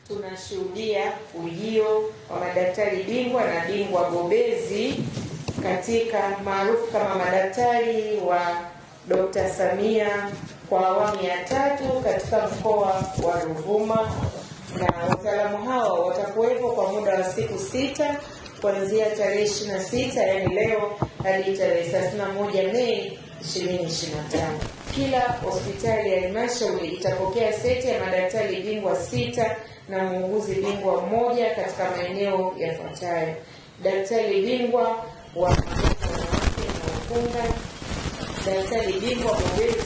tunashuhudia ujio wa madaktari bingwa na bingwa bobezi katika maarufu kama madaktari wa Dr. Samia kwa awamu ya 3 katika mkoa wa Ruvuma, na wataalamu hao watakuwepo kwa muda wa siku 6 kuanzia tarehe 26, yani leo, hadi tarehe 31 Mei 2025. Kila hospitali ya halmashauri itapokea seti ya madaktari bingwa 6 na muuguzi bingwa 1 katika maeneo yafuatayo: daktari bingwa wa wanawake na ukunga, daktari bingwa bobezi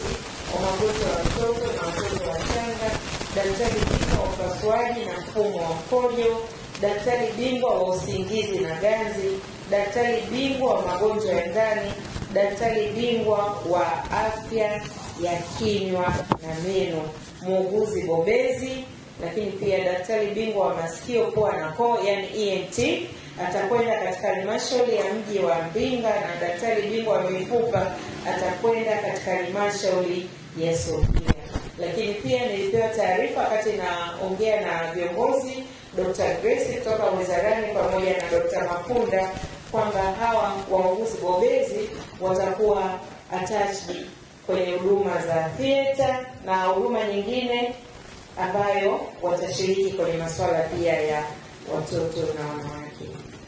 wa magonjwa ya watoto na watoto wachanga, daktari bingwa wa upasuaji na mfumo wa mkojo, daktari bingwa wa usingizi na ganzi, daktari bingwa wa magonjwa ya ndani, daktari bingwa wa afya ya kinywa na meno, muuguzi bobezi, lakini pia daktari bingwa wa masikio, pua na koo, yani ENT, atakwenda katika halmashauri ya mji wa Mbinga, na daktari bingwa wa mifupa atakwenda katika halmashauri ya Sofia. Lakini pia nilipewa taarifa wakati naongea na viongozi, Dr. Grace kutoka wizarani pamoja na Dr. Mapunda, kwamba hawa wauguzi bobezi watakuwa attached kwenye huduma za theater na huduma nyingine ambayo watashiriki kwenye masuala pia ya watoto na wanawake.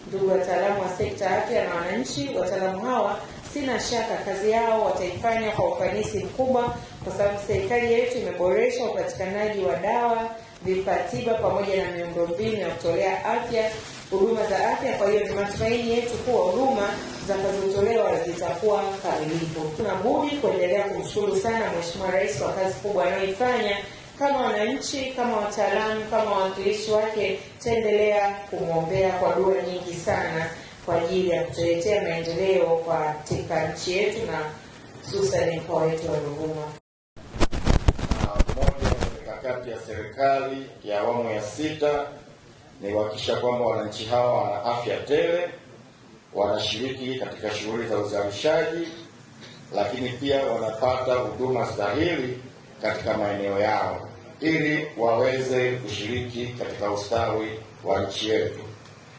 Ndugu wataalamu wa sekta ya afya na wananchi, wataalamu hawa sina shaka kazi yao wataifanya kwa ufanisi mkubwa, kwa sababu serikali yetu imeboresha upatikanaji wa dawa, vifaa tiba pamoja na miundombinu ya kutolea afya huduma za afya. Kwa hiyo ni matumaini yetu kuwa huduma zitakazotolewa zitakuwa kamilifu. Tunabudi kuendelea kumshukuru sana Mheshimiwa Rais kwa kazi kubwa anayoifanya. Kama wananchi, kama wataalamu, kama wawakilishi wake, taendelea kumwombea kwa dua nyingi sana kwa ajili ya kutuletea maendeleo katika nchi yetu na hususan mkoa wetu wa Ruvuma. Moja ya mikakati ya serikali ya awamu ya 6 ni kuhakikisha kwamba wananchi hawa wana afya tele, wanashiriki katika shughuli za uzalishaji, lakini pia wanapata huduma stahili katika maeneo yao ili waweze kushiriki katika ustawi wa nchi yetu.